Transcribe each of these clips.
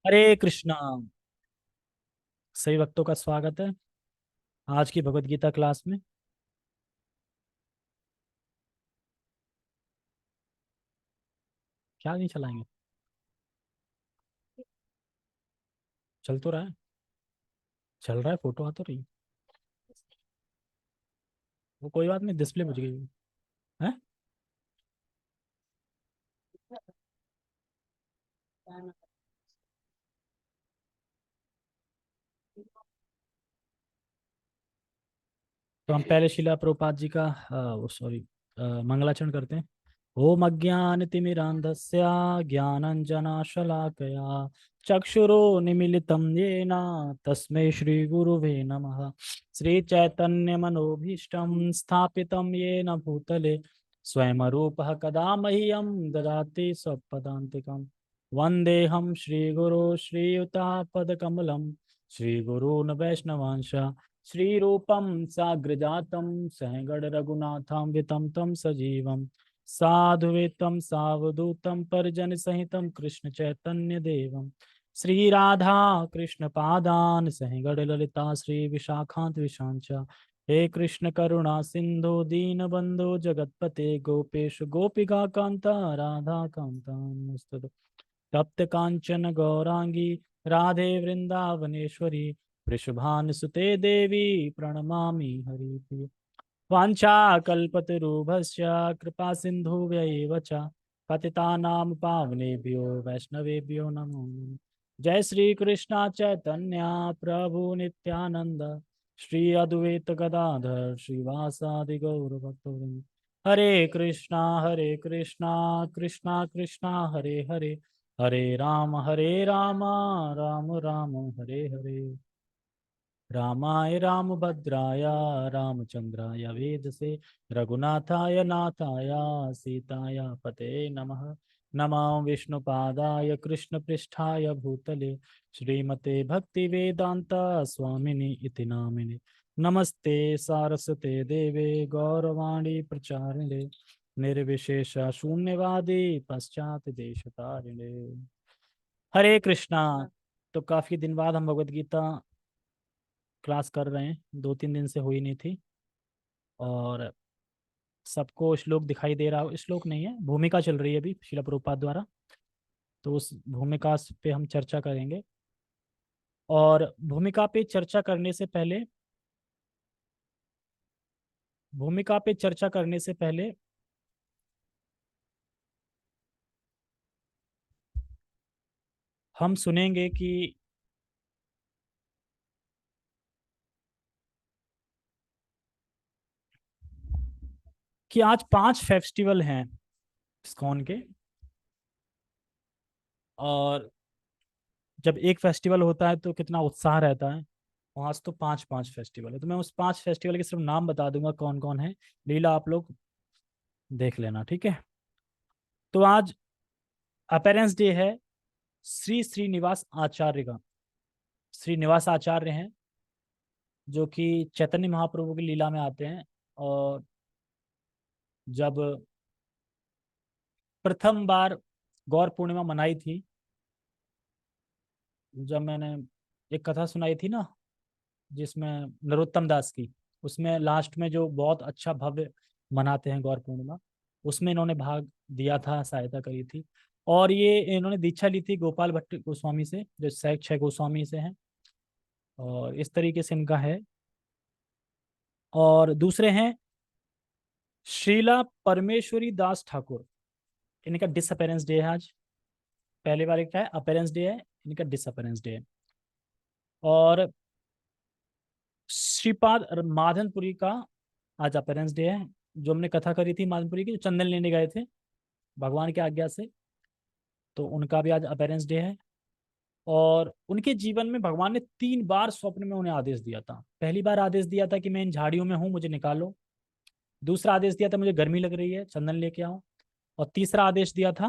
हरे कृष्णा। सभी भक्तों का स्वागत है आज की भगवत गीता क्लास में। क्या नहीं चलाएंगे? चल तो रहा है। चल रहा है, फोटो आ तो रही है। वो कोई बात नहीं, डिस्प्ले बुझ गई है। तो हम पहले शिला प्रभुपाद जी का सॉरी मंगलाचरण करते हैं। ओम अज्ञानतिमिरान्धस्य ज्ञानञ्जनशलाकया चक्षुरुन्मीलितं येन तस्मै श्रीगुरुवे नमः। श्रीचैतन्यमनोभीष्टं स्थापितं येन भूतले स्वयं रूपः कदा मह्यं ददाति स्वपदान्तिकं। वन्देऽहं श्रीगुरो श्रीयुतापदकमलं श्रीगुरून् वैष्णवांश श्रीरूपं साग्रजातं सहगण रघुनाथं वितं तं सजीवं साधुवेतं सावधूतं परिजनसहितं कृष्ण चैतन्य देवं श्री राधा कृष्ण पादान सहगण ललिता श्री विशाखांत विशांच। हे कृष्ण करुणा सिंधु दीनबंधु जगतपते गोपेश गोपिका कांता राधा कांता नमोस्तुते। तप्त कांचन गौरांगी राधे वृंदावनेश्वरी वृषभानुसुते देवी प्रणमामि हरिप्रिय। वाञ्छाकल्पतरुभ्यश्च कृपा सिन्धुभ्यैव च पतितानां पावनेभ्यो वैष्णवेभ्यो नमो नमः। जय श्री कृष्णा चैतन्य प्रभु नित्यानंद श्री अद्वैत गदाधर श्रीवासादि गौर भक्तवृंद। हरे कृष्णा कृष्णा कृष्णा हरे हरे हरे राम राम राम हरे हरे। रामाय रामभद्राय रामचंद्राय वेदसे रघुनाथाय नाथाय सीताय पते नमः। नमः विष्णुपादाय कृष्णपृष्ठाय भूतले श्रीमते भक्तिवेदांता स्वामिनि इति नामिने। नमस्ते सारस्वते देवे गौरवाणी प्रचारिणे निर्विशेष शून्यवादी पश्चात देशतारिणे। हरे कृष्णा। तो काफी दिन बाद हम भगवत गीता क्लास कर रहे हैं, 2-3 दिन से हुई नहीं थी। और सबको श्लोक दिखाई दे रहा हो, श्लोक नहीं है, भूमिका चल रही है अभी शिला प्रभुपाद द्वारा। तो उस भूमिका पे हम चर्चा करेंगे। और भूमिका पे चर्चा करने से पहले हम सुनेंगे कि आज 5 फेस्टिवल हैं इस्कॉन के। और जब एक फेस्टिवल होता है तो कितना उत्साह रहता है। वहाँ तो 5-5 फेस्टिवल है, तो मैं उस 5 फेस्टिवल के सिर्फ नाम बता दूंगा कौन कौन है। लीला आप लोग देख लेना, ठीक है। तो आज अपेरेंस डे है श्री श्रीनिवास आचार्य का। श्रीनिवास आचार्य हैं जो कि चैतन्य महाप्रभु की लीला में आते हैं। और जब प्रथम बार गौर पूर्णिमा मनाई थी, जब मैंने एक कथा सुनाई थी ना, जिसमें नरोत्तम दास की, उसमें लास्ट में जो बहुत अच्छा भव्य मनाते हैं गौर पूर्णिमा, उसमें इन्होंने भाग दिया था, सहायता करी थी। और ये इन्होंने दीक्षा ली थी गोपाल भट्ट गोस्वामी से, जो सैक 6 गोस्वामी से हैं। और इस तरीके से इनका है। और दूसरे हैं श्रीला परमेश्वरी दास ठाकुर। इनका डिसअपेरेंस डे है आज। पहले वाले का है अपेरेंस डे है, इनका डिसअपेरेंस डे है। और श्रीपाद माधनपुरी का आज अपेरेंस डे है। जो हमने कथा करी थी माधनपुरी की, जो चंदन लेने गए थे भगवान की आज्ञा से, तो उनका भी आज अपेरेंस डे है। और उनके जीवन में भगवान ने 3 बार स्वप्न में उन्हें आदेश दिया था। पहली बार आदेश दिया था कि मैं इन झाड़ियों में हूँ, मुझे निकालो। दूसरा आदेश दिया था मुझे गर्मी लग रही है, चंदन लेके आओ। और तीसरा आदेश दिया था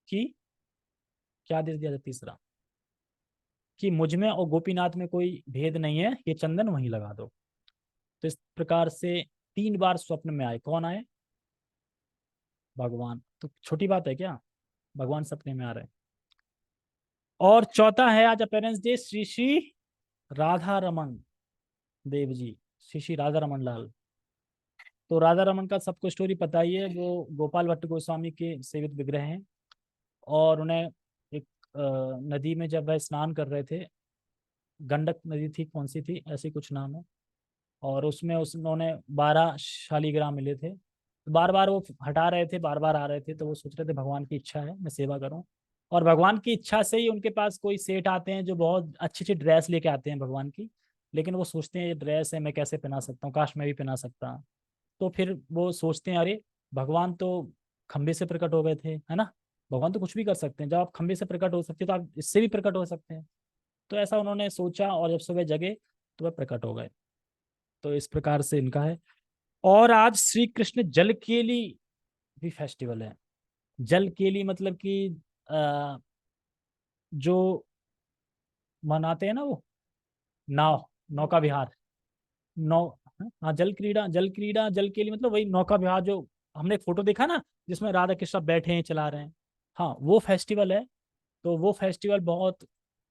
कि, क्या आदेश दिया था तीसरा? कि मुझ में और गोपीनाथ में कोई भेद नहीं है, ये चंदन वहीं लगा दो। तो इस प्रकार से 3 बार स्वप्न में आए। कौन आए? भगवान। तो छोटी बात है क्या? भगवान सपने में आ रहे हैं। और चौथा है आज अपेरेंस डे श्री श्री राधा रमन देव जी, श्री श्री राधा रमन लाल। तो राधा रमन का सबको स्टोरी पता ही है, वो गोपाल भट्ट गोस्वामी के सेवित विग्रह हैं। और उन्हें एक नदी में जब वह स्नान कर रहे थे, गंडक नदी थी, कौन सी थी, ऐसी कुछ नाम है, और उसमें उन्होंने 12 शालीग्राम मिले थे। तो बार बार वो हटा रहे थे, बार बार आ रहे थे, तो वो सोच रहे थे भगवान की इच्छा है मैं सेवा करूं। और भगवान की इच्छा से ही उनके पास कोई सेठ आते हैं जो बहुत अच्छी अच्छी ड्रेस लेके आते हैं भगवान की। लेकिन वो सोचते हैं ये ड्रेस है, मैं कैसे पहना सकता हूँ, काश मैं भी पहना सकता। तो फिर वो सोचते हैं अरे भगवान तो खंबे से प्रकट हो गए थे, है ना, भगवान तो कुछ भी कर सकते हैं, जब आप खंबे से प्रकट हो सकते हैं तो आप इससे भी प्रकट हो सकते हैं। तो ऐसा उन्होंने सोचा, और जब सुबह जगे तो वह प्रकट हो गए। तो इस प्रकार से इनका है। और आज श्री कृष्ण जल केली भी फेस्टिवल है। जल केली मतलब कि अ, जो मनाते हैं ना वो, नाव, नौका विहार, नौ, हाँ जल क्रीड़ा, जल क्रीड़ा, जल केली मतलब वही नौका विहार, जो हमने एक फोटो देखा ना जिसमें राधा कृष्ण बैठे हैं चला रहे हैं, हाँ वो फेस्टिवल है। तो वो फेस्टिवल बहुत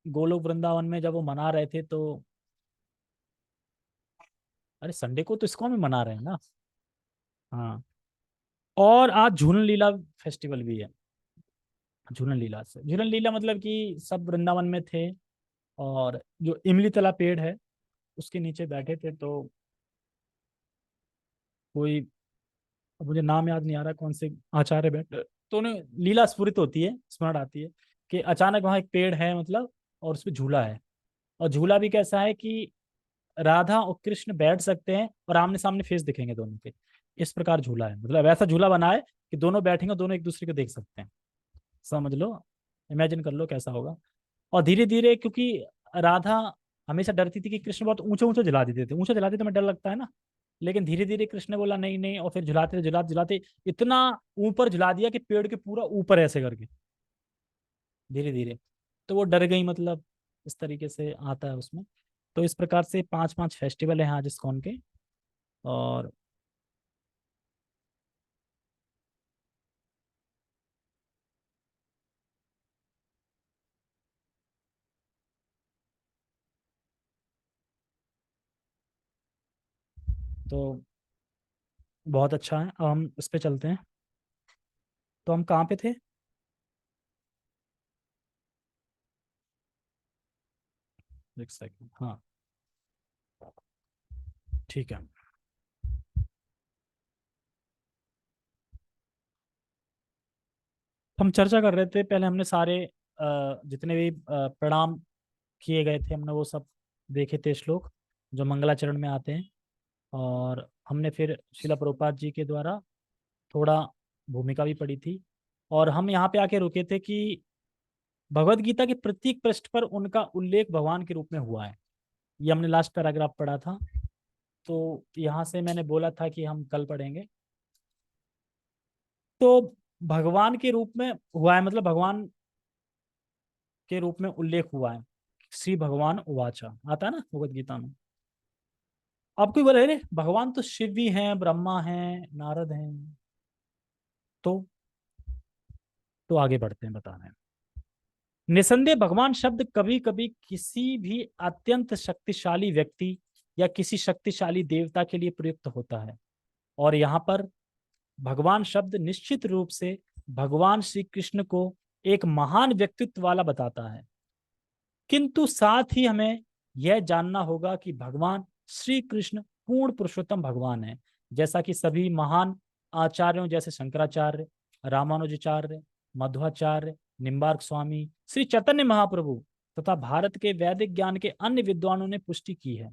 गोलोक वृंदावन में जब वो मना रहे थे तो, अरे संडे को तो इसको में मना रहे हैं ना। हाँ। और आज झूलन लीला फेस्टिवल भी है। झूलन लीला से, झूलन लीला मतलब कि सब वृंदावन में थे, और जो इमली तला पेड़ है उसके नीचे बैठे थे। तो कोई, अब मुझे नाम याद नहीं आ रहा कौन से आचार्य बैठे, तो उन्हें लीला स्फुरित होती है, स्मरण आती है कि अचानक वहां एक पेड़ है मतलब, और उस पर झूला है। और झूला भी कैसा है कि राधा और कृष्ण बैठ सकते हैं और आमने सामने फेस दिखेंगे दोनों के। इस प्रकार झूला है, मतलब ऐसा झूला बना है कि दोनों बैठेंगे और दोनों एक दूसरे को देख सकते हैं। समझ लो, इमेजिन कर लो कैसा होगा। और धीरे धीरे, क्योंकि राधा हमेशा डरती थी कि कृष्ण बहुत ऊंचे ऊंचे जला देते थे, ऊंचे जलाते तो मैं डर लगता है ना। लेकिन धीरे धीरे कृष्ण ने बोला नहीं नहीं, और फिर झुलाते झुलाते झुलाते इतना ऊपर झुला दिया कि पेड़ के पूरा ऊपर ऐसे करके, धीरे धीरे। तो वो डर गई, मतलब इस तरीके से आता है उसमें। तो इस प्रकार से पांच पांच फेस्टिवल हैं आज इस्कॉन के। और तो बहुत अच्छा है, अब हम इस पे चलते हैं। तो हम कहाँ पे थे? एक सेकंड, हाँ ठीक है। हम चर्चा कर रहे थे, पहले हमने सारे जितने भी प्रणाम किए गए थे हमने वो सब देखे थे, श्लोक जो मंगलाचरण में आते हैं। और हमने फिर शिला प्रभुपाद जी के द्वारा थोड़ा भूमिका भी पढ़ी थी। और हम यहाँ पे आके रुके थे कि भगवत गीता के प्रत्येक पृष्ठ पर उनका उल्लेख भगवान के रूप में हुआ है। ये हमने लास्ट पैराग्राफ पढ़ा था। तो यहाँ से मैंने बोला था कि हम कल पढ़ेंगे। तो भगवान के रूप में हुआ है, मतलब भगवान के रूप में उल्लेख हुआ है। श्री भगवान उवाचा आता है ना भगवत गीता में। अब कोई बोले अरे भगवान तो शिव भी हैं, ब्रह्मा हैं, नारद हैं। तो तो आगे बढ़ते हैं बताने। निसंदेह भगवान शब्द कभी कभी किसी भी अत्यंत शक्तिशाली व्यक्ति या किसी शक्तिशाली देवता के लिए प्रयुक्त होता है। और यहाँ पर भगवान शब्द निश्चित रूप से भगवान श्री कृष्ण को एक महान व्यक्तित्व वाला बताता है। किंतु साथ ही हमें यह जानना होगा कि भगवान श्री कृष्ण पूर्ण पुरुषोत्तम भगवान है। जैसा कि सभी महान आचार्यों जैसे शंकराचार्य, रामानुजाचार्य, मध्वाचार्य, निम्बार्क स्वामी, श्री चैतन्य महाप्रभु तथा भारत के वैदिक ज्ञान के अन्य विद्वानों ने पुष्टि की है।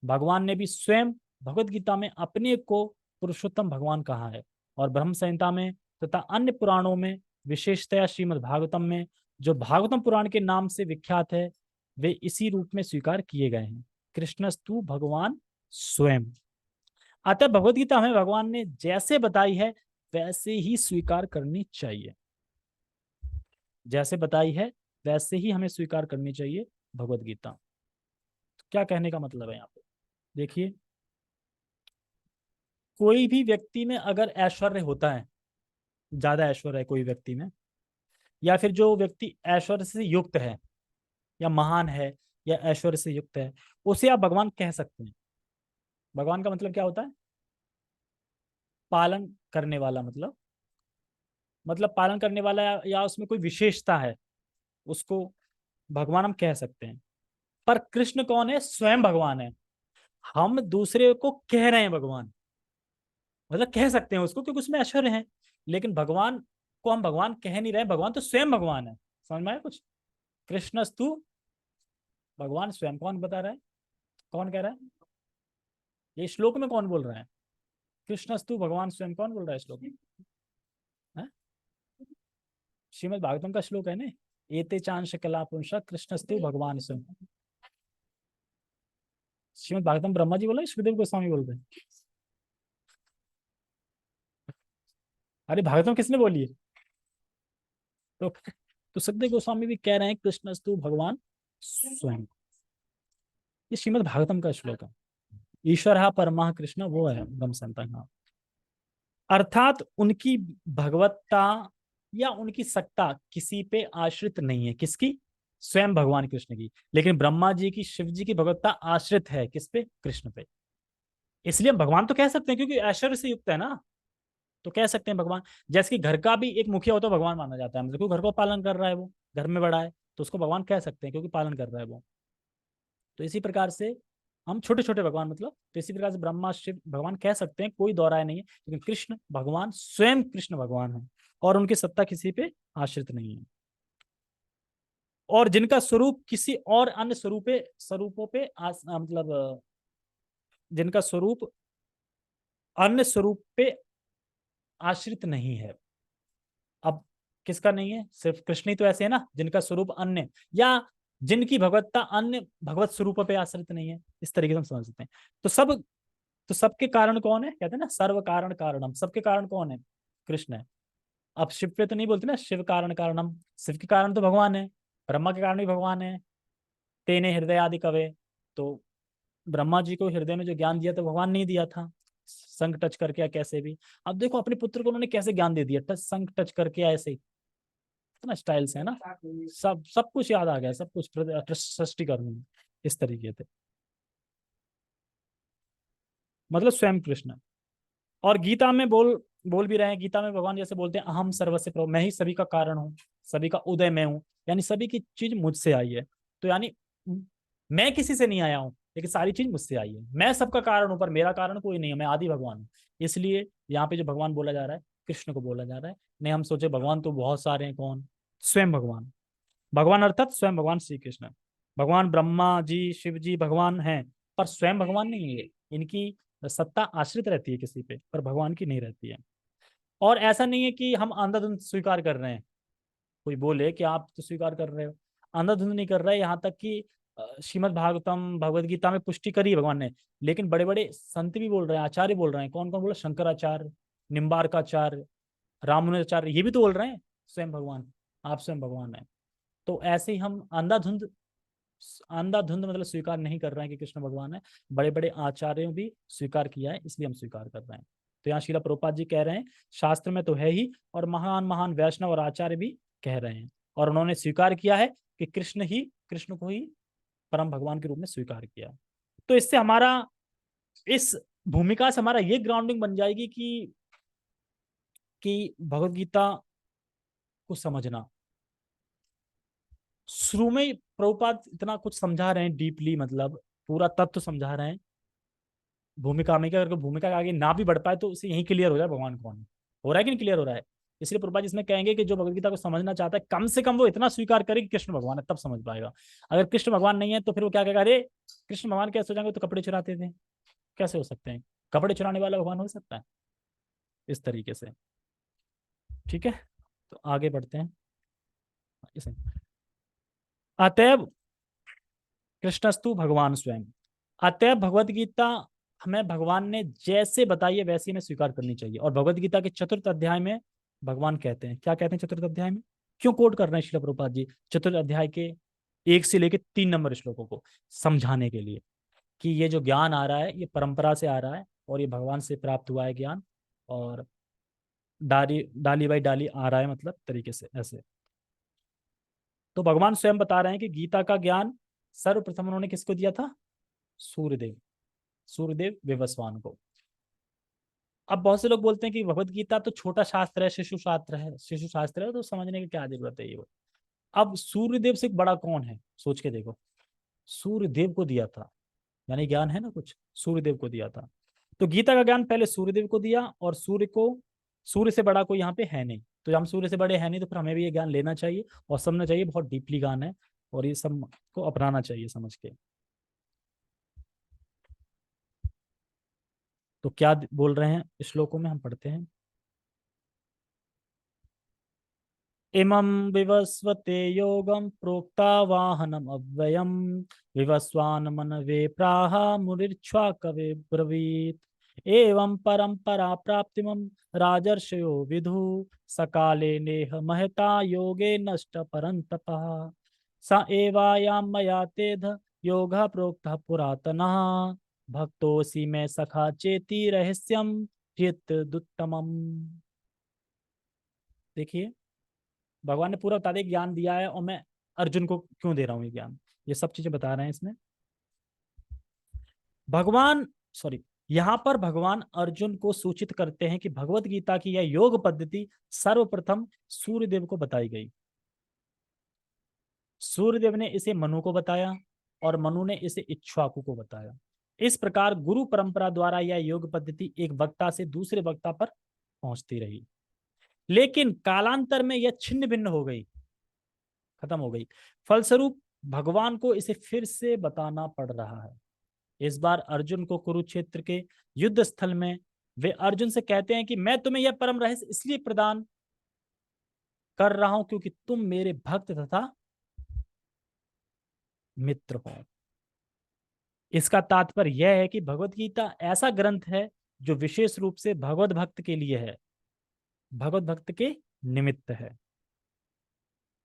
भगवान ने भी स्वयं भगवत गीता में अपने को पुरुषोत्तम भगवान कहा है। और ब्रह्म संहिता में तथा अन्य पुराणों में, विशेषतया श्रीमद् भागवतम में, जो भागवतम पुराण के नाम से विख्यात है, वे इसी रूप में स्वीकार किए गए हैं। कृष्णस्तु भगवान स्वयं। अतः भगवत गीता हमें भगवान ने जैसे बताई है वैसे ही स्वीकार करनी चाहिए। जैसे बताई है वैसे ही हमें स्वीकार करनी चाहिए भगवत गीता। तो क्या कहने का मतलब है यहाँ पे, देखिए, कोई भी व्यक्ति में अगर ऐश्वर्य होता है, ज्यादा ऐश्वर्य है कोई व्यक्ति में, या फिर जो व्यक्ति ऐश्वर्य से युक्त है, या महान है या ऐश्वर्य से युक्त है, उसे आप भगवान कह सकते हैं। भगवान का मतलब क्या होता है? पालन करने वाला, मतलब पालन करने वाला, या उसमें कोई विशेषता है, उसको भगवान हम कह सकते हैं। पर कृष्ण कौन है? स्वयं भगवान है। हम दूसरे को कह रहे हैं भगवान, मतलब कह सकते हैं उसको क्योंकि उसमें ऐश्वर्य है, लेकिन भगवान को हम भगवान कह नहीं रहे, भगवान तो स्वयं भगवान है। समझ में आया कुछ? कृष्णस्तु भगवान स्वयं, कौन बता रहा है? कौन कह रहा है? ये श्लोक में कौन बोल रहा है? कृष्णस्तु भगवान स्वयं, कौन बोल रहा है श्लोक में? हैं? श्रीमद् भागवतम का श्लोक है ना, एते चांश कला पुंसा कृष्णस्तु भगवान स्वयं। श्रीमद् भागवतम ब्रह्मा जी बोल रहे हैं, सुखदेव गोस्वामी बोल रहे हैं? अरे भागवतम किसने बोली है? तो सुखदेव गोस्वामी भी कह रहे हैं कृष्णस्तु भगवान स्वयं। ये श्रीमद् भागवतम का श्लोक है। ईश्वर है परमा कृष्ण, वो है ब्रह्म संतन। हाँ, अर्थात उनकी भगवत्ता या उनकी सत्ता किसी पे आश्रित नहीं है। किसकी? स्वयं भगवान कृष्ण की। लेकिन ब्रह्मा जी की, शिव जी की भगवत्ता आश्रित है किस पे? कृष्ण पे। इसलिए हम भगवान तो कह सकते हैं क्योंकि ऐश्वर्य से युक्त है ना, तो कह सकते हैं भगवान। जैसे कि घर का भी एक मुखिया होता है, भगवान माना जाता है, मतलब क्योंकि घर को पालन कर रहा है, वो घर में बड़ा है, तो उसको भगवान कह सकते हैं क्योंकि पालन कर रहा है वो। तो इसी प्रकार से हम छोटे छोटे भगवान, मतलब तो इसी प्रकार से ब्रह्मा शिव भगवान कह सकते हैं, कोई दो राय नहीं है। लेकिन कृष्ण भगवान स्वयं कृष्ण भगवान है, और उनकी सत्ता किसी पे आश्रित नहीं है, और जिनका स्वरूप किसी और अन्य स्वरूपों पे मतलब जिनका स्वरूप अन्य स्वरूप पे आश्रित नहीं है। अब किसका नहीं है? सिर्फ कृष्ण ही तो ऐसे है ना जिनका स्वरूप अन्य, या जिनकी भगवत्ता अन्य भगवत स्वरूप पे आश्रित नहीं है, इस तरीके से हम समझ सकते हैं। तो सबके कारण कौन है? कहते हैं ना सर्व कारण कारणम, सबके कारण कौन है? कृष्ण है। अब शिव पे तो नहीं बोलते ना शिव कारण कारणम, शिव के कारण तो भगवान है, ब्रह्मा के कारण भी भगवान है। तेने हृदय आदि कवे, तो ब्रह्मा जी को हृदय में जो ज्ञान दिया तो भगवान ने दिया था, संग टच करके या कैसे भी। अब देखो अपने पुत्र को उन्होंने कैसे ज्ञान दे दिया, टच संग टच करके ऐसे ही, इतना स्टाइल से है ना, सब सब कुछ याद आ गया, सब कुछ सृष्टि करनी इस तरीके से, मतलब स्वयं कृष्ण। और गीता में बोल भी रहे हैं, गीता में भगवान जैसे बोलते हैं अहम सर्वस्य प्रभु, मैं ही सभी का कारण हूँ, सभी का उदय मैं हूँ, यानी सभी की चीज मुझसे आई है। तो यानी मैं किसी से नहीं आया हूँ, लेकिन सारी चीज मुझसे आई है। मैं सबका कारण हूँ पर मेरा कारण कोई नहीं है, मैं आदि भगवान हूँ। इसलिए यहाँ पे जो भगवान बोला जा रहा है, कृष्ण को बोला जा रहा है। नहीं हम सोचे भगवान तो बहुत सारे हैं, कौन? स्वयं भगवान। भगवान अर्थात स्वयं भगवान श्री कृष्ण। भगवान ब्रह्मा जी शिव जी भगवान हैं, पर स्वयं भगवान नहीं है। इनकी सत्ता आश्रित रहती है किसी पे, पर भगवान की नहीं रहती है। और ऐसा नहीं है कि हम अंधाधुंध स्वीकार कर रहे हैं, कोई बोले कि आप तो स्वीकार कर रहे हो, अंधाधुंध नहीं कर रहे। यहाँ तक कि श्रीमद् भागवतम भगवद गीता में पुष्टि करी है भगवान ने, लेकिन बड़े बड़े संत भी बोल रहे हैं, आचार्य बोल रहे हैं। कौन कौन बोले? शंकराचार्य, निम्बारकाचार्य, रामानुजाचार्य, ये भी तो बोल रहे हैं स्वयं भगवान, आप स्वयं भगवान है। तो ऐसे ही हम अंधाधुंध अंधाधुंध मतलब स्वीकार नहीं कर रहे हैं कि कृष्ण भगवान है। बड़े बड़े आचार्यों भी स्वीकार किया है, इसलिए हम स्वीकार कर रहे हैं। तो यहाँ श्रीला प्रभुपाद जी कह रहे हैं शास्त्र में तो है ही, और महान महान वैष्णव और आचार्य भी कह रहे हैं, और उन्होंने स्वीकार किया है कि कृष्ण को ही परम भगवान के रूप में स्वीकार किया। तो इससे हमारा, इस भूमिका से हमारा ये ग्राउंडिंग बन जाएगी कि भगवत गीता को समझना, शुरू में ही प्रभुपाद इतना कुछ समझा रहे हैं डीपली, मतलब पूरा तत्व समझा रहे हैं भूमिका में, कि अगर भूमिका के आगे ना भी बढ़ पाए तो उसे यही क्लियर हो जाए भगवान कौन है। हो रहा है कि नहीं क्लियर हो रहा है? इसलिए प्रभुपाद इसमें कहेंगे कि जो भगवदगीता को समझना चाहता है, कम से कम वो इतना स्वीकार करे कि कृष्ण भगवान है, तब समझ पाएगा। अगर कृष्ण भगवान नहीं है तो फिर वो क्या कहेगा, अरे कृष्ण भगवान कैसे हो जाएंगे, तो कपड़े चुराते थे, कैसे हो सकते हैं? कपड़े चुराने वाला भगवान हो सकता है? इस तरीके से। ठीक है, तो आगे बढ़ते हैं। इसे अतएव कृष्णस्तु भगवान स्वयं, अतएव भगवत गीता हमें भगवान ने जैसे बताई है वैसे हमें स्वीकार करनी चाहिए। और भगवत गीता के चतुर्थ अध्याय में भगवान कहते हैं, क्या कहते हैं चतुर्थ अध्याय में? क्यों कोट कर रहे हैं श्रील प्रभुपाद जी चतुर्थ अध्याय के 1 से लेकर 3 नंबर श्लोकों को? समझाने के लिए कि ये जो ज्ञान आ रहा है ये परंपरा से आ रहा है, और ये भगवान से प्राप्त हुआ है ज्ञान, और डाली डाली बाई डाली आ रहा है, मतलब तरीके से ऐसे। तो भगवान स्वयं बता रहे हैं कि गीता का ज्ञान सर्वप्रथम उन्होंने किसको दिया था? सूर्यदेव, सूर्यदेव विवस्वान को। अब बहुत से लोग बोलते हैं कि भगवत गीता तो छोटा शास्त्र है, शिशु शास्त्र है, शिशु शास्त्र है, तो समझने की क्या जरूरत है ये वो। अब सूर्यदेव से बड़ा कौन है, सोच के देखो। सूर्यदेव को दिया था, यानी ज्ञान है ना कुछ, सूर्यदेव को दिया था। तो गीता का ज्ञान पहले सूर्यदेव को दिया, और सूर्य को, सूर्य से बड़ा कोई यहाँ पे है नहीं। तो जब हम सूर्य से बड़े हैं नहीं, तो फिर हमें भी ये ज्ञान लेना चाहिए और समझना चाहिए। बहुत डीपली ज्ञान है और ये सब को अपनाना चाहिए समझ के। तो क्या बोल रहे हैं श्लोकों में, हम पढ़ते हैं। इमं विवस्वते योगं प्रोक्ता वाहनम अव्ययम, विवस्वान मनवे प्राह मुनिर्क्ष्वा कवे ब्रवीत। एवं परंपरा प्राप्तिमं राजर्षयो विदु, सकाले नेह महता योगे नष्ट परंतपः। स एवायां मया तेध योगः प्रोक्तः पुरातनः, भक्तोऽसि मे सखा चेति रहस्यम चित दुत्तमम्। देखिए, भगवान ने पूरा बता दिया, ज्ञान दिया है, और मैं अर्जुन को क्यों दे रहा हूँ ये ज्ञान, ये सब चीजें बता रहे हैं इसमें भगवान। सॉरी, यहाँ पर भगवान अर्जुन को सूचित करते हैं कि भगवत गीता की यह योग पद्धति सर्वप्रथम सूर्यदेव को बताई गई। सूर्यदेव ने इसे मनु को बताया, और मनु ने इसे इक्ष्वाकु को बताया। इस प्रकार गुरु परंपरा द्वारा यह योग पद्धति एक वक्ता से दूसरे वक्ता पर पहुंचती रही। लेकिन कालांतर में यह छिन्न भिन्न हो गई, खत्म हो गई। फलस्वरूप भगवान को इसे फिर से बताना पड़ रहा है। इस बार अर्जुन को कुरुक्षेत्र के युद्ध स्थल में वे अर्जुन से कहते हैं कि मैं तुम्हें यह परम रहस्य इसलिए प्रदान कर रहा हूं क्योंकि तुम मेरे भक्त तथा मित्र हो। इसका तात्पर्य यह है कि भगवत गीता ऐसा ग्रंथ है जो विशेष रूप से भगवत भक्त के लिए है, भगवत भक्त के निमित्त है।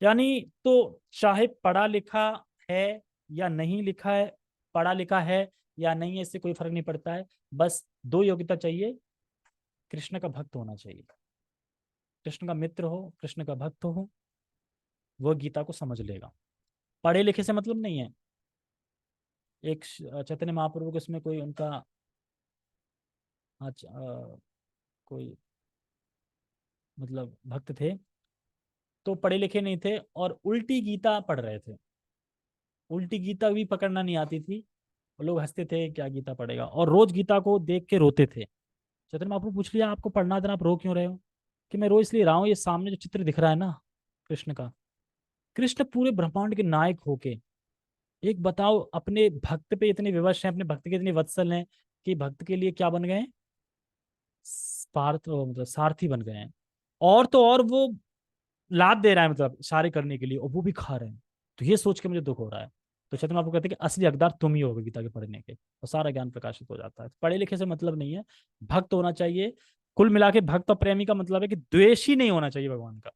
यानी तो चाहे पढ़ा लिखा है या नहीं लिखा है, पढ़ा लिखा है या नहीं है, इससे कोई फर्क नहीं पड़ता है। बस दो योग्यता चाहिए, कृष्ण का भक्त होना चाहिए, कृष्ण का मित्र हो, कृष्ण का भक्त हो, वो गीता को समझ लेगा। पढ़े लिखे से मतलब नहीं है। एक चैतन्य महाप्रभु के उसमें कोई उनका कोई मतलब भक्त थे, तो पढ़े लिखे नहीं थे और उल्टी गीता पढ़ रहे थे। उल्टी गीता भी पकड़ना नहीं आती थी, और लोग हंसते थे क्या गीता पढ़ेगा, और रोज गीता को देख के रोते थे। चैतन्य महाप्रभु पूछ लिया आपको पढ़ना था, आप रो क्यों रहे हो? कि मैं रो इसलिए रहा हूँ, ये सामने जो चित्र दिख रहा है ना कृष्ण का, कृष्ण पूरे ब्रह्मांड के नायक होके, एक बताओ अपने भक्त पे इतने विवश हैं, अपने भक्त के इतने वत्सल हैं कि भक्त के लिए क्या बन गए हैं? पार्थ, मतलब सारथी बन गए हैं। और तो और वो लाद दे रहा है मतलब सारे करने के लिए, और वो भी खा रहे हैं। तो ये सोच के मुझे दुख हो रहा है। तो चैतन्य आपको कहते हैं कि असली हकदार तुम ही होगे गीता के पढ़ने के, और सारा ज्ञान प्रकाशित हो जाता है। पढ़े लिखे से मतलब नहीं है, भक्त होना चाहिए। कुल मिला के भक्त और प्रेमी का मतलब है कि द्वेषी नहीं होना चाहिए भगवान का।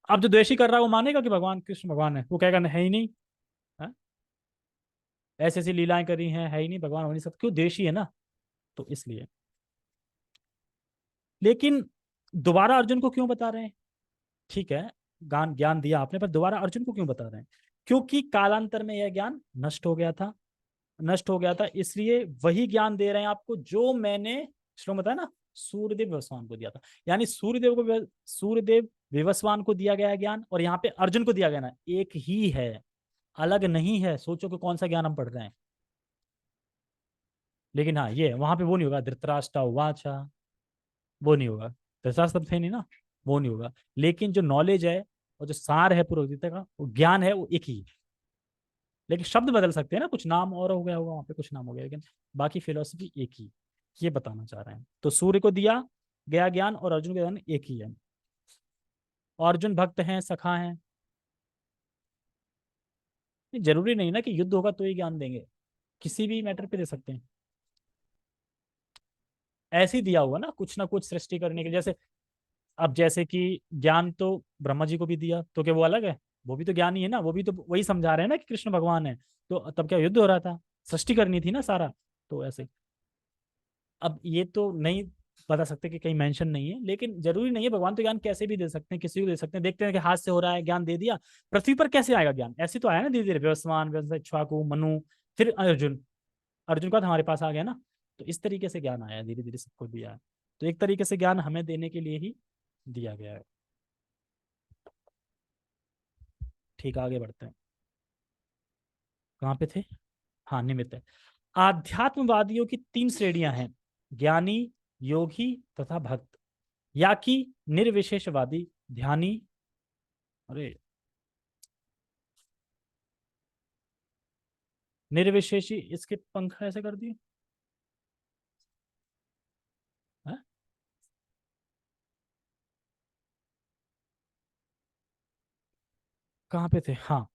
अब जो द्वेषी कर रहा है वो मानेगा कि भगवान कृष्ण भगवान है? वो कहेगा है ही नहीं, है? ऐसी ऐसी लीलाएं करी हैं, है ही नहीं, भगवान हो नहीं सकता, क्यों? द्वेषी है ना, तो इसलिए। लेकिन दोबारा अर्जुन को क्यों बता रहे हैं? ठीक है, ज्ञान ज्ञान दिया आपने, पर दोबारा अर्जुन को क्यों बता रहे हैं? क्योंकि कालांतर में यह ज्ञान नष्ट हो गया था, नष्ट हो गया था, इसलिए वही ज्ञान दे रहे हैं आपको जो मैंने श्लोक बताया ना, सूर्यदेव विवस्वान को दिया था। यानी सूर्यदेव को सूर्यदेव विवस्वान को दिया गया ज्ञान, और यहाँ पे अर्जुन को दिया गया ना, एक ही है, अलग नहीं है। सोचो कि कौन सा ज्ञान हम पढ़ रहे हैं। लेकिन हाँ, ये वहां पे वो नहीं होगा धृतराष्ट्र वाचा, वो नहीं होगा। धृतराष्ट्र थे नहीं ना, वो नहीं होगा। लेकिन जो नॉलेज है और जो सार है पूर्व गीता का, वो ज्ञान है, वो एक ही है। लेकिन शब्द बदल सकते हैं ना, कुछ नाम और हो गया होगा वहां पे, कुछ नाम हो गया, लेकिन बाकी फिलोसफी एक ही। ये बताना चाह रहे हैं। तो सूर्य को दिया गया ज्ञान और अर्जुन का ज्ञान एक ही है। और अर्जुन भक्त हैं, सखा हैं। ये जरूरी नहीं ना कि युद्ध होगा तो ही ज्ञान देंगे, किसी भी मैटर पे दे सकते हैं। ऐसे ही दिया हुआ ना कुछ सृष्टि करने के लिए। जैसे अब जैसे कि ज्ञान तो ब्रह्मा जी को भी दिया, तो क्या वो अलग है? वो भी तो ज्ञान ही है ना, वो भी तो वही समझा रहे हैं ना कि कृष्ण भगवान है। तो तब क्या युद्ध हो रहा था? सृष्टि करनी थी ना सारा। तो ऐसे अब ये तो नहीं बता सकते हैं कि कहीं मेंशन नहीं है, लेकिन जरूरी नहीं है। भगवान तो ज्ञान कैसे भी दे सकते हैं, किसी को दे सकते हैं। देखते हैं कि हाथ से हो रहा है, ज्ञान दे दिया। पृथ्वी पर कैसे आएगा ज्ञान? ऐसे तो आया ना धीरे धीरे, व्यवस्वान, इक्ष्वाकु, मनु, फिर अर्जुन। अर्जुन का तो हमारे पास आ गया ना। तो इस तरीके से ज्ञान आया, धीरे धीरे सबको दिया है। तो एक तरीके से ज्ञान हमें देने के लिए ही दिया गया है। ठीक, आगे बढ़ते हैं। कहाँ पे थे? हाँ, निमित्त है। आध्यात्मवादियों की तीन श्रेणियां हैं: ज्ञानी, योगी तथा भक्त। या कि निर्विशेषवादी, ध्यानी। अरे, निर्विशेषी, इसके पंख ऐसे कर दिए हैं? कहाँ पे थे? हाँ,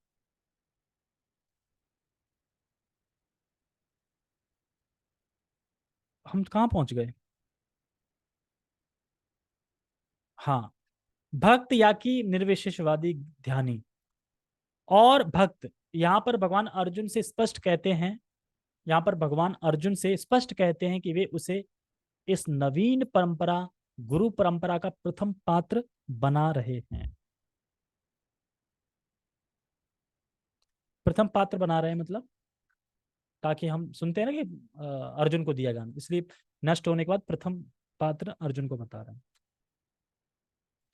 हम कहाँ पहुंच गए? हाँ, भक्त या कि निर्विशेषवादी, ध्यानी और भक्त। यहाँ पर भगवान अर्जुन से स्पष्ट कहते हैं, यहाँ पर भगवान अर्जुन से स्पष्ट कहते हैं कि वे उसे इस नवीन परंपरा, गुरु परंपरा का प्रथम पात्र बना रहे हैं। प्रथम पात्र बना रहे हैं मतलब, ताकि हम सुनते हैं ना कि अर्जुन को दिया ज्ञान, इसलिए नष्ट होने के बाद प्रथम पात्र अर्जुन को बता रहे हैं।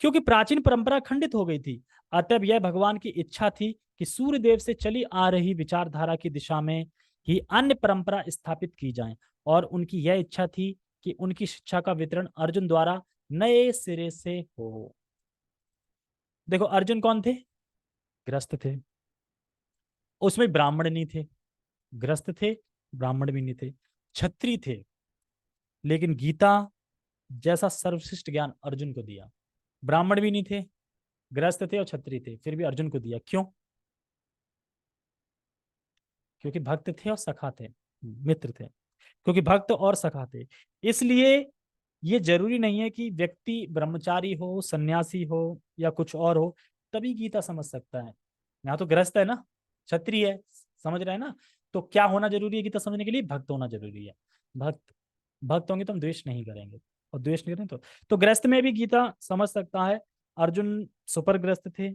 क्योंकि प्राचीन परंपरा खंडित हो गई थी, अतः यह भगवान की इच्छा थी कि सूर्य देव से चली आ रही विचारधारा की दिशा में ही अन्य परंपरा स्थापित की जाए। और उनकी यह इच्छा थी कि उनकी शिक्षा का वितरण अर्जुन द्वारा नए सिरे से हो। देखो, अर्जुन कौन थे? ग्रस्त थे। उसमें ब्राह्मण नहीं थे। ग्रस्त थे, ब्राह्मण भी नहीं थे, क्षत्रिय थे। लेकिन गीता जैसा सर्वश्रेष्ठ ज्ञान अर्जुन को दिया। ब्राह्मण भी नहीं थे, ग्रस्त थे और क्षत्रिय थे, फिर भी अर्जुन को दिया। क्यों? क्योंकि भक्त थे और सखा थे, मित्र थे। क्योंकि भक्त और सखा थे, इसलिए ये जरूरी नहीं है कि व्यक्ति ब्रह्मचारी हो, सन्यासी हो या कुछ और हो तभी गीता समझ सकता है। यहाँ तो ग्रस्त है ना, क्षत्रिय है, समझ रहे हैं ना? तो क्या होना जरूरी है गीता समझने के लिए? भक्त होना जरूरी है। भक्त, भक्त होंगे तो हम द्वेष नहीं करेंगे, और द्वेष नहीं करेंगे तो ग्रस्त में भी गीता समझ सकता है। अर्जुन सुपर ग्रस्त थे,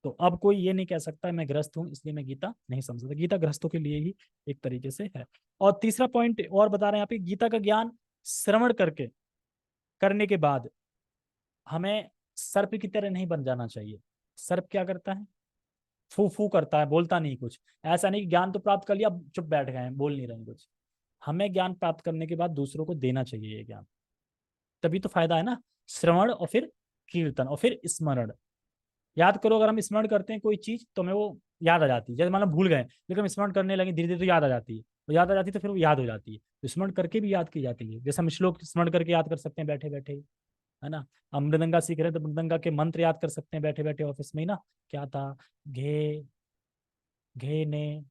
तो अब कोई ये नहीं कह सकता मैं ग्रस्त हूं इसलिए मैं गीता नहीं समझ सकता। गीता ग्रस्तों के लिए ही एक तरीके से है। और तीसरा पॉइंट और बता रहे हैं यहाँ पे, गीता का ज्ञान श्रवण करके, करने के बाद हमें सर्प की तरह नहीं बन जाना चाहिए। सर्प क्या करता है? फू फू करता है, बोलता नहीं कुछ। ऐसा नहीं कि ज्ञान तो प्राप्त कर लिया, अब चुप बैठ गए हैं, बोल नहीं रहे हैं कुछ। हमें ज्ञान प्राप्त करने के बाद दूसरों को देना चाहिए ये ज्ञान, तभी तो फायदा है ना। श्रवण और फिर कीर्तन और फिर स्मरण। याद करो, अगर हम स्मरण करते हैं कोई चीज तो हमें वो याद आ जाती है। जैसे मान लो भूल गए, लेकिन हम स्मरण करने लगे धीरे धीरे तो याद आ जाती है। तो याद आ जाती है तो फिर वो याद हो जाती है। तो स्मरण करके भी याद की जाती है। जैसे हम श्लोक स्मरण करके याद कर सकते हैं बैठे बैठे ही, है ना? हम मृदंगा सीख रहे हैं तो मृदंगा के मंत्र याद कर सकते हैं बैठे बैठे ऑफिस में ही ना। क्या था? घे, घे ने,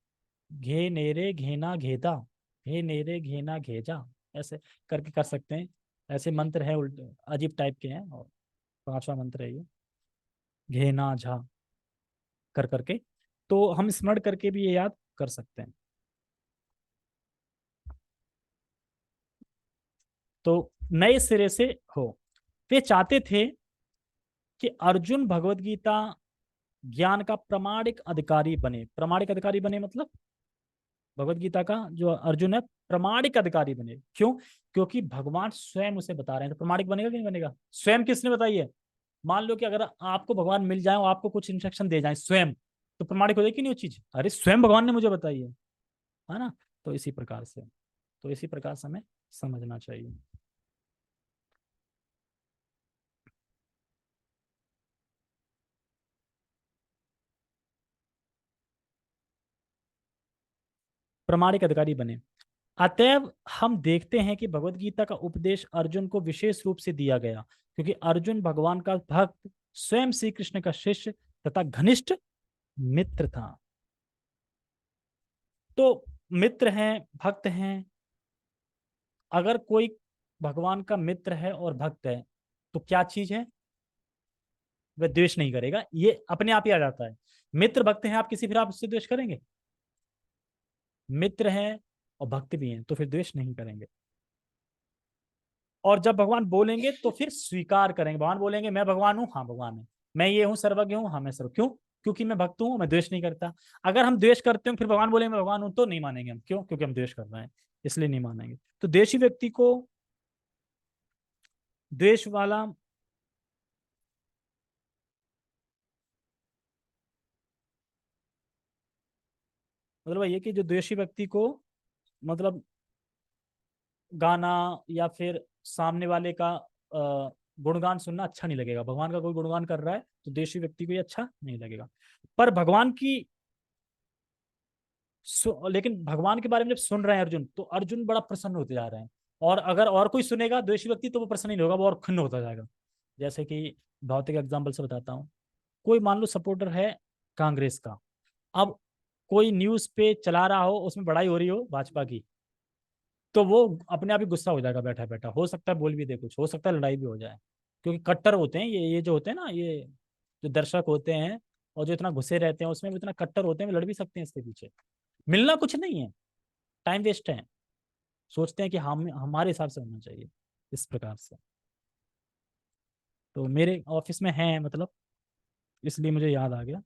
घे नेरे घेना घेता, घे नेरे घेना घेजा, ऐसे करके कर सकते हैं। ऐसे मंत्र है, उल्टे अजीब टाइप के हैं। और पांचवा मंत्र है ये, घेना झा, कर करके। तो हम स्मरण करके भी ये याद कर सकते हैं। तो नए सिरे से हो। वे चाहते थे कि अर्जुन भगवत गीता ज्ञान का प्रमाणिक अधिकारी बने। प्रमाणिक अधिकारी बने मतलब भगवत गीता का जो अर्जुन है प्रमाणिक अधिकारी बने। क्यों? क्योंकि भगवान स्वयं उसे बता रहे हैं। तो प्रमाणिक बनेगा कि नहीं बनेगा? स्वयं किसने बताई है? मान लो कि अगर आपको भगवान मिल जाए और आपको कुछ इंस्ट्रक्शन दे जाए स्वयं, तो प्रमाणिक हो जाएगी नहीं वो चीज? अरे स्वयं भगवान ने मुझे बताई है ना? तो इसी प्रकार से, तो इसी प्रकार से हमें समझना चाहिए। प्रमाणिक अधिकारी बने। अतएव हम देखते हैं कि भगवत गीता का उपदेश अर्जुन को विशेष रूप से दिया गया, क्योंकि अर्जुन भगवान का भक्त, स्वयं श्री कृष्ण का शिष्य तथा घनिष्ठ मित्र था। तो मित्र हैं, भक्त हैं। अगर कोई भगवान का मित्र है और भक्त है तो क्या चीज है? वह द्वेष नहीं करेगा, ये अपने आप ही आ जाता है। मित्र भक्त हैं आप किसी, फिर आप उससे द्वेष करेंगे? मित्र हैं और भक्त भी हैं तो फिर द्वेष नहीं करेंगे। और जब भगवान बोलेंगे तो फिर स्वीकार करेंगे। भगवान बोलेंगे मैं भगवान हूँ, हाँ भगवान है। मैं ये हूँ, सर्वज्ञ हूँ, हाँ मैं सर्व। क्यों? क्योंकि मैं भक्त हूँ, मैं द्वेष नहीं करता। अगर हम द्वेष करते हैं फिर भगवान बोले मैं भगवान हूँ, तो नहीं मानेंगे हम। क्यों? क्योंकि हम द्वेष कर रहे हैं, इसलिए नहीं मानेंगे। तो द्वेषी व्यक्ति को, द्वेष वाला, मतलब ये कि जो द्वेषी व्यक्ति को, मतलब गाना या फिर सामने वाले का गुणगान सुनना अच्छा नहीं लगेगा। भगवान का कोई गुणगान कर रहा है तो द्वेषी व्यक्ति को ये अच्छा नहीं लगेगा। पर भगवान की लेकिन भगवान के बारे में जब सुन रहे हैं अर्जुन, तो अर्जुन बड़ा प्रसन्न होते जा रहे हैं। और अगर और कोई सुनेगा द्वेषी व्यक्ति, तो वो प्रसन्न नहीं होगा, वो और खिन्न होता जाएगा। जैसे कि भौतिक एग्जाम्पल से बताता हूँ। कोई मान लो सपोर्टर है कांग्रेस का। अब कोई न्यूज पे चला रहा हो, उसमें बड़ाई हो रही हो भाजपा की, तो वो अपने आप ही गुस्सा हो जाएगा बैठा बैठा। हो सकता है बोल भी दे कुछ, हो सकता है लड़ाई भी हो जाए। क्योंकि कट्टर होते हैं ये जो होते हैं ना, ये जो दर्शक होते हैं और जो इतना घुसे रहते हैं उसमें, वो इतना कट्टर होते हैं, वो लड़ भी सकते हैं इसके पीछे। मिलना कुछ नहीं है, टाइम वेस्ट है। सोचते हैं कि हम हमारे हिसाब से होना चाहिए, इस प्रकार से। तो मेरे ऑफिस में है, मतलब इसलिए मुझे याद आ गया,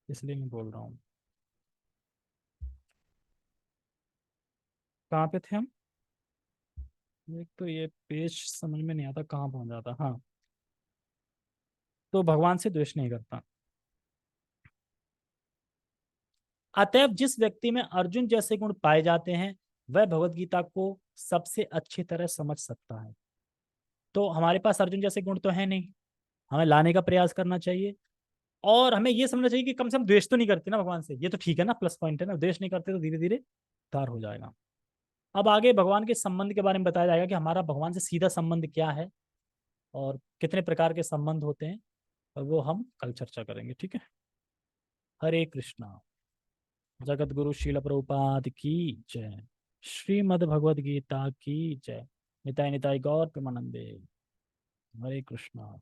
इसलिए मैं बोल रहा हूँ। कहाँ पे थे हम? एक तो ये पेज समझ में नहीं आता कहाँ पहुंच जाता। हाँ, तो भगवान से द्वेष नहीं करता। अतएव जिस व्यक्ति में अर्जुन जैसे गुण पाए जाते हैं, वह भगवत गीता को सबसे अच्छी तरह समझ सकता है। तो हमारे पास अर्जुन जैसे गुण तो है नहीं, हमें लाने का प्रयास करना चाहिए। और हमें यह समझना चाहिए कि कम से कम द्वेष तो नहीं करते ना भगवान से, ये तो ठीक है ना, प्लस पॉइंट है ना। द्वेष नहीं करते तो धीरे धीरे उद्धार हो जाएगा। अब आगे भगवान के संबंध के बारे में बताया जाएगा कि हमारा भगवान से सीधा संबंध क्या है और कितने प्रकार के संबंध होते हैं, और वो हम कल चर्चा करेंगे। ठीक है। हरे कृष्णा। जगत गुरु श्रील प्रभुपाद की जय। श्रीमद् भगवद गीता की जय। निताय निताय गौर प्रेमानंदे। हरे कृष्णा।